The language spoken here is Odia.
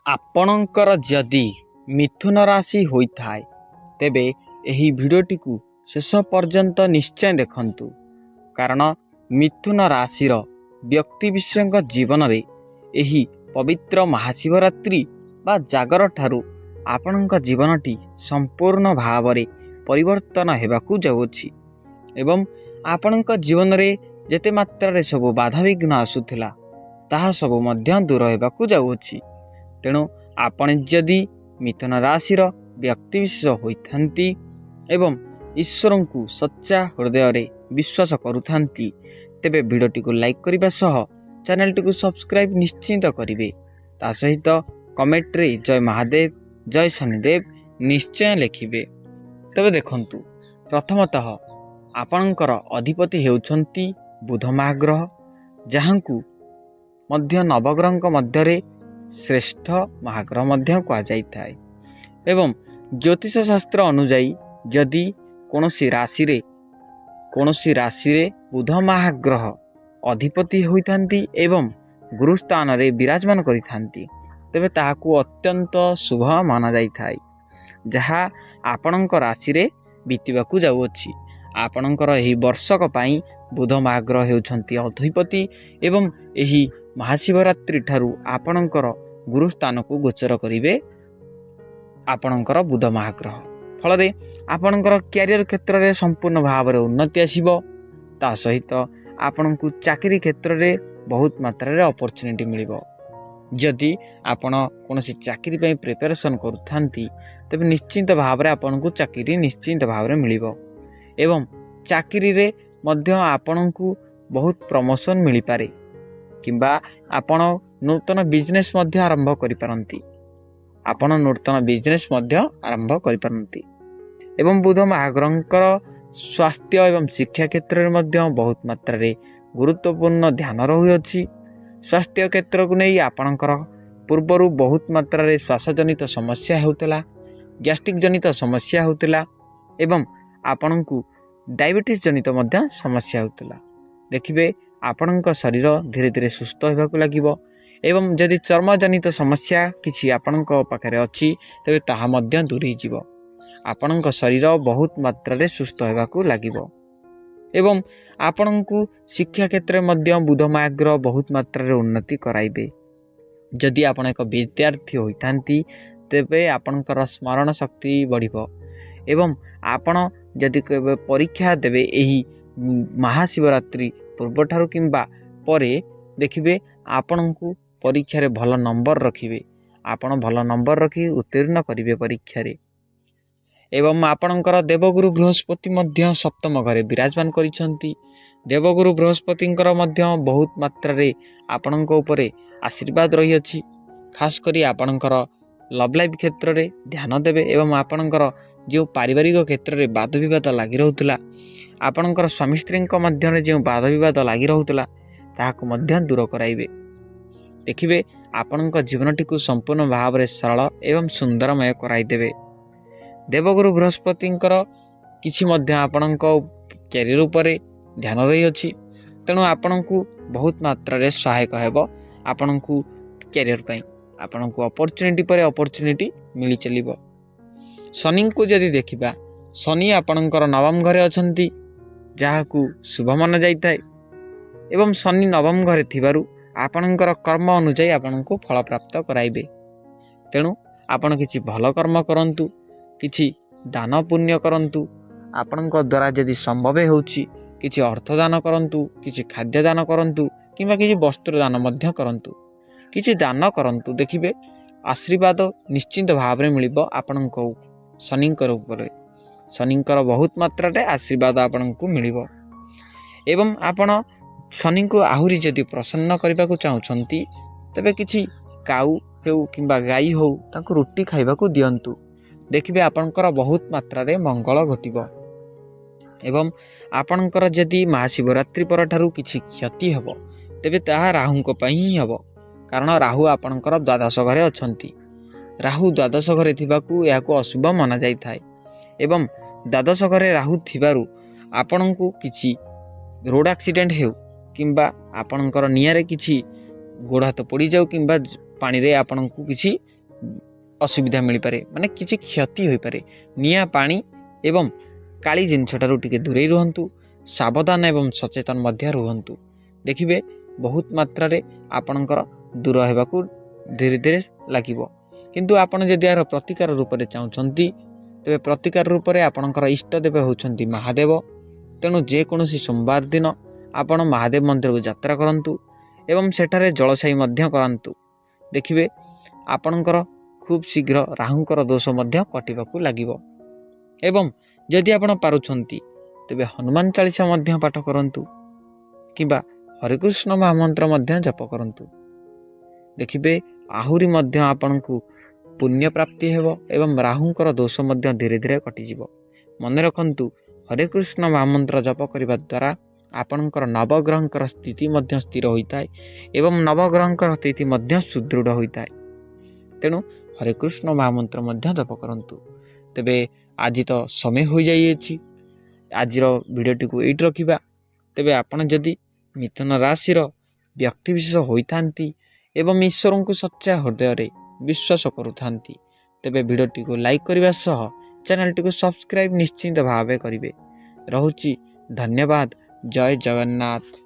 ଆପଣଙ୍କର ଯଦି ମିଥୁନ ରାଶି ହୋଇଥାଏ ତେବେ ଏହି ଭିଡ଼ିଓଟିକୁ ଶେଷ ପର୍ଯ୍ୟନ୍ତ ନିଶ୍ଚୟ ଦେଖନ୍ତୁ, କାରଣ ମିଥୁନ ରାଶିର ବ୍ୟକ୍ତିବିଶେଷଙ୍କ ଜୀବନରେ ଏହି ପବିତ୍ର ମହାଶିବରାତ୍ରି ବା ଜାଗର ଠାରୁ ଆପଣଙ୍କ ଜୀବନଟି ସମ୍ପୂର୍ଣ୍ଣ ଭାବରେ ପରିବର୍ତ୍ତନ ହେବାକୁ ଯାଉଅଛି ଏବଂ ଆପଣଙ୍କ ଜୀବନରେ ଯେତେ ମାତ୍ରାରେ ସବୁ ବାଧାବିଘ୍ନ ଆସୁଥିଲା ତାହା ସବୁ ମଧ୍ୟ ଦୂର ହେବାକୁ ଯାଉଅଛି। ତେଣୁ ଆପଣ ଯଦି ମିଥୁନ ରାଶିର ବ୍ୟକ୍ତିବିଶେଷ ହୋଇଥାନ୍ତି ଏବଂ ଈଶ୍ୱରଙ୍କୁ ସଚ୍ଚା ହୃଦୟରେ ବିଶ୍ୱାସ କରୁଥାନ୍ତି ତେବେ ଭିଡ଼ିଓଟିକୁ ଲାଇକ୍ କରିବା ସହ ଚ୍ୟାନେଲଟିକୁ ସବସ୍କ୍ରାଇବ୍ ନିଶ୍ଚିତ କରିବେ। ତା ସହିତ କମେଣ୍ଟରେ ଜୟ ମହାଦେବ ଜୟ ଶନିଦେବ ନିଶ୍ଚୟ ଲେଖିବେ। ତେବେ ଦେଖନ୍ତୁ, ପ୍ରଥମତଃ ଆପଣଙ୍କର ଅଧିପତି ହେଉଛନ୍ତି ବୁଧ ମହାଗ୍ରହ, ଯାହାଙ୍କୁ ମଧ୍ୟ ନବଗ୍ରହଙ୍କ ମଧ୍ୟରେ ଶ୍ରେଷ୍ଠ ମହାଗ୍ରହ ମଧ୍ୟ କୁହାଯାଇଥାଏ ଏବଂ ଜ୍ୟୋତିଷ ଶାସ୍ତ୍ର ଅନୁଯାୟୀ ଯଦି କୌଣସି ରାଶିରେ ବୁଧ ମହାଗ୍ରହ ଅଧିପତି ହୋଇଥାନ୍ତି ଏବଂ ଗୁରୁ ସ୍ଥାନରେ ବିରାଜମାନ କରିଥାନ୍ତି ତେବେ ତାହାକୁ ଅତ୍ୟନ୍ତ ଶୁଭ ମନାଯାଇଥାଏ, ଯାହା ଆପଣଙ୍କ ରାଶିରେ ବିତିବାକୁ ଯାଉଅଛି। ଆପଣଙ୍କର ଏହି ବର୍ଷକ ପାଇଁ ବୁଧ ମହାଗ୍ରହ ହେଉଛନ୍ତି ଅଧିପତି ଏବଂ ଏହି ମହାଶିବରାତ୍ରି ଠାରୁ ଆପଣଙ୍କର ଗୁରୁ ସ୍ଥାନକୁ ଗୋଚର କରିବେ ଆପଣଙ୍କର ବୁଧ ମହାଗ୍ରହ। ଫଳରେ ଆପଣଙ୍କର କ୍ୟାରିୟର କ୍ଷେତ୍ରରେ ସମ୍ପୂର୍ଣ୍ଣ ଭାବରେ ଉନ୍ନତି ଆସିବ। ତା ସହିତ ଆପଣଙ୍କୁ ଚାକିରି କ୍ଷେତ୍ରରେ ବହୁତ ମାତ୍ରାରେ ଅପରଚ୍ୟୁନିଟି ମିଳିବ। ଯଦି ଆପଣ କୌଣସି ଚାକିରି ପାଇଁ ପ୍ରିପାରେସନ୍ କରୁଥାନ୍ତି ତେବେ ନିଶ୍ଚିତ ଭାବରେ ଆପଣଙ୍କୁ ଚାକିରି ନିଶ୍ଚିତ ଭାବରେ ମିଳିବ ଏବଂ ଚାକିରିରେ ମଧ୍ୟ ଆପଣଙ୍କୁ ବହୁତ ପ୍ରମୋସନ୍ ମିଳିପାରେ କିମ୍ବା ଆପଣ ନୂତନ ବିଜନେସ୍ ମଧ୍ୟ ଆରମ୍ଭ କରିପାରନ୍ତି। ଏବଂ ବୁଧ ମହାଗ୍ରହଙ୍କର ସ୍ୱାସ୍ଥ୍ୟ ଏବଂ ଶିକ୍ଷା କ୍ଷେତ୍ରରେ ମଧ୍ୟ ବହୁତ ମାତ୍ରାରେ ଗୁରୁତ୍ୱପୂର୍ଣ୍ଣ ଧ୍ୟାନ ରହୁଅଛି। ସ୍ୱାସ୍ଥ୍ୟ କ୍ଷେତ୍ରକୁ ନେଇ ଆପଣଙ୍କର ପୂର୍ବରୁ ବହୁତ ମାତ୍ରାରେ ଶ୍ୱାସଜନିତ ସମସ୍ୟା ହେଉଥିଲା, ଗ୍ୟାଷ୍ଟ୍ରିକ୍ ଜନିତ ସମସ୍ୟା ହେଉଥିଲା ଏବଂ ଆପଣଙ୍କୁ ଡାଇବେଟିସ୍ ଜନିତ ମଧ୍ୟ ସମସ୍ୟା ହେଉଥିଲା। ଦେଖିବେ ଆପଣଙ୍କ ଶରୀର ଧୀରେ ଧୀରେ ସୁସ୍ଥ ହେବାକୁ ଲାଗିବ ଏବଂ ଯଦି ଚର୍ମଜନିତ ସମସ୍ୟା କିଛି ଆପଣଙ୍କ ପାଖରେ ଅଛି ତେବେ ତାହା ମଧ୍ୟ ଦୂରେଇଯିବ। ଆପଣଙ୍କ ଶରୀର ବହୁତ ମାତ୍ରାରେ ସୁସ୍ଥ ହେବାକୁ ଲାଗିବ ଏବଂ ଆପଣଙ୍କୁ ଶିକ୍ଷା କ୍ଷେତ୍ରରେ ମଧ୍ୟ ବୁଧ ମହାଗ୍ରହ ବହୁତ ମାତ୍ରାରେ ଉନ୍ନତି କରାଇବେ। ଯଦି ଆପଣ ଏକ ବିଦ୍ୟାର୍ଥୀ ହୋଇଥାନ୍ତି ତେବେ ଆପଣଙ୍କର ସ୍ମରଣ ଶକ୍ତି ବଢ଼ିବ ଏବଂ ଆପଣ ଯଦି କେବେ ପରୀକ୍ଷା ଦେବେ ଏହି ମହାଶିବରାତ୍ରି ପୂର୍ବଠାରୁ କିମ୍ବା ପରେ ଦେଖିବେ ଆପଣଙ୍କୁ ପରୀକ୍ଷାରେ ଭଲ ନମ୍ବର ରଖିବେ। ଆପଣ ଭଲ ନମ୍ବର ରଖି ଉତ୍ତୀର୍ଣ୍ଣ କରିବେ ପରୀକ୍ଷାରେ ଏବଂ ଆପଣଙ୍କର ଦେବଗୁରୁ ବୃହସ୍ପତି ମଧ୍ୟ ସପ୍ତମ ଘରେ ବିରାଜମାନ କରିଛନ୍ତି। ଦେବଗୁରୁ ବୃହସ୍ପତିଙ୍କର ମଧ୍ୟ ବହୁତ ମାତ୍ରାରେ ଆପଣଙ୍କ ଉପରେ ଆଶୀର୍ବାଦ ରହିଅଛି। ଖାସ୍ କରି ଆପଣଙ୍କର ଲଭ୍ ଲାଇଫ୍ କ୍ଷେତ୍ରରେ ଧ୍ୟାନ ଦେବେ ଏବଂ ଆପଣଙ୍କର ଯେଉଁ ପାରିବାରିକ କ୍ଷେତ୍ରରେ ବାଦବିବାଦ ଲାଗି ରହୁଥିଲା, ଆପଣଙ୍କର ସ୍ୱାମୀ ସ୍ତ୍ରୀଙ୍କ ମଧ୍ୟରେ ଯେଉଁ ବାଦବିବାଦ ଲାଗି ରହୁଥିଲା ତାହାକୁ ମଧ୍ୟ ଦୂର କରାଇବେ। ଦେଖିବେ ଆପଣଙ୍କ ଜୀବନଟିକୁ ସମ୍ପୂର୍ଣ୍ଣ ଭାବରେ ସରଳ ଏବଂ ସୁନ୍ଦରମୟ କରାଇଦେବେ। ଦେବଗୁରୁ ବୃହସ୍ପତିଙ୍କର କିଛି ମଧ୍ୟ ଆପଣଙ୍କ କ୍ୟାରିୟର ଉପରେ ଧ୍ୟାନ ରହିଅଛି, ତେଣୁ ଆପଣଙ୍କୁ ବହୁତ ମାତ୍ରାରେ ସହାୟକ ହେବ। ଆପଣଙ୍କୁ କ୍ୟାରିୟର ପାଇଁ ଆପଣଙ୍କୁ ଅପରଚ୍ୟୁନିଟି ପରେ ଅପରଚ୍ୟୁନିଟି ମିଳି ଚାଲିବ। ଶନିଙ୍କୁ ଯଦି ଦେଖିବା, ଶନି ଆପଣଙ୍କର ନବମ ଘରେ ଅଛନ୍ତି, ଯାହାକୁ ଶୁଭ ମନାଯାଇଥାଏ ଏବଂ ଶନି ନବମ ଘରେ ଥିବାରୁ ଆପଣଙ୍କର କର୍ମ ଅନୁଯାୟୀ ଆପଣଙ୍କୁ ଫଳ ପ୍ରାପ୍ତ କରାଇବେ। ତେଣୁ ଆପଣ କିଛି ଭଲ କର୍ମ କରନ୍ତୁ, କିଛି ଦାନ ପୁଣ୍ୟ କରନ୍ତୁ। ଆପଣଙ୍କ ଦ୍ୱାରା ଯଦି ସମ୍ଭବ ହେଉଛି କିଛି ଅର୍ଥ ଦାନ କରନ୍ତୁ, କିଛି ଖାଦ୍ୟ ଦାନ କରନ୍ତୁ କିମ୍ବା କିଛି ବସ୍ତ୍ର ଦାନ ମଧ୍ୟ କରନ୍ତୁ। କିଛି ଦାନ କରନ୍ତୁ, ଦେଖିବେ ଆଶୀର୍ବାଦ ନିଶ୍ଚିନ୍ତ ଭାବରେ ମିଳିବ ଆପଣଙ୍କ ଶନିଙ୍କର ଉପରେ। ଶନିଙ୍କର ବହୁତ ମାତ୍ରାରେ ଆଶୀର୍ବାଦ ଆପଣଙ୍କୁ ମିଳିବ ଏବଂ ଆପଣ ଶନିଙ୍କୁ ଆହୁରି ଯଦି ପ୍ରସନ୍ନ କରିବାକୁ ଚାହୁଁଛନ୍ତି ତେବେ କିଛି କାଉ ହେଉ କିମ୍ବା ଗାଈ ହେଉ ତାଙ୍କୁ ରୁଟି ଖାଇବାକୁ ଦିଅନ୍ତୁ। ଦେଖିବେ ଆପଣଙ୍କର ବହୁତ ମାତ୍ରାରେ ମଙ୍ଗଳ ଘଟିବ ଏବଂ ଆପଣଙ୍କର ଯଦି ମହାଶିବରାତ୍ରି ପରଠାରୁ କିଛି କ୍ଷତି ହେବ ତେବେ ତାହା ରାହୁଙ୍କ ପାଇଁ ହିଁ ହେବ, କାରଣ ରାହୁ ଆପଣଙ୍କର ଦ୍ୱାଦଶ ଘରେ ଅଛନ୍ତି। ରାହୁ ଦ୍ୱାଦଶ ଘରେ ଥିବାକୁ ଏହାକୁ ଅଶୁଭ ମନାଯାଇଥାଏ ଏବଂ ଦ୍ୱାଦଶ ଘରେ ରାହୁ ଥିବାରୁ ଆପଣଙ୍କୁ କିଛି ରୋଡ଼ ଆକ୍ସିଡେଣ୍ଟ ହେଉ କିମ୍ବା ଆପଣଙ୍କର ନିଆଁରେ କିଛି ଗୋଡ଼ ହାତ ପୋଡ଼ିଯାଉ କିମ୍ବା ପାଣିରେ ଆପଣଙ୍କୁ କିଛି असुविधा मिल पारे माने किसी क्षति हो पारे। निया पानी एवं काली जिनछटारू टिके दूरे रुहंतु, सावधान एवं सचेतन मध्य रुहंतु। देखिबे बहुत मात्रा रे आपणकर दूर हेबाकू धीरे धीरे लागिबो। किंतु आपण जदि यार प्रतिकार रूप में चाहते तेरे प्रतिकार रूप में आपणकर इष्टदेव होउछंती महादेव। तेणु जेकोसी सोमवार दिन आपण महादेव मंदिर को यात्रा करंतु एवं सेठारे जलसाई मध्य करंतु। देखिबे आपणकर खूब शीघ्र राहुंकर दोष मध्य कटिबाकू लागिबो। एवं जदि आपण पारुछंती तेबे हनुमान चालीसा मध्य पाठ करंतु किबा हरिकृष्ण महामंत्र मध्य जप करंतु। देखिबे आहुरी मध्य आपनकू पुण्य प्राप्ति हेबो एवं राहुंकर दोष मध्य धीरे धीरे कटिजिवो। मन रखंतु हरिकृष्ण महामंत्र जप करिबा द्वारा आपनकर नवग्रहंकर स्थिति मध्य स्थिर होइताय एवं नवग्रहंकर स्थिति मध्य सुदृढ़ होइताय। तेणु हरिकृष्ण महामंत्र मध्य जप करंतु। तेबे आज तो समय हो जाइए, आज भिडियोटी को एट रखा। तेबे आपण जदि मिथुन राशि व्यक्ति विशेष होइथांती एवं ईश्वर को सच्चा हृदय विश्वास करुथांती तेबे भिडियोटी को लाइक करने सह चैनल टी को सब्सक्राइब निश्चिंत भावे करिवे। रहुची धन्यवाद। जय जगन्नाथ।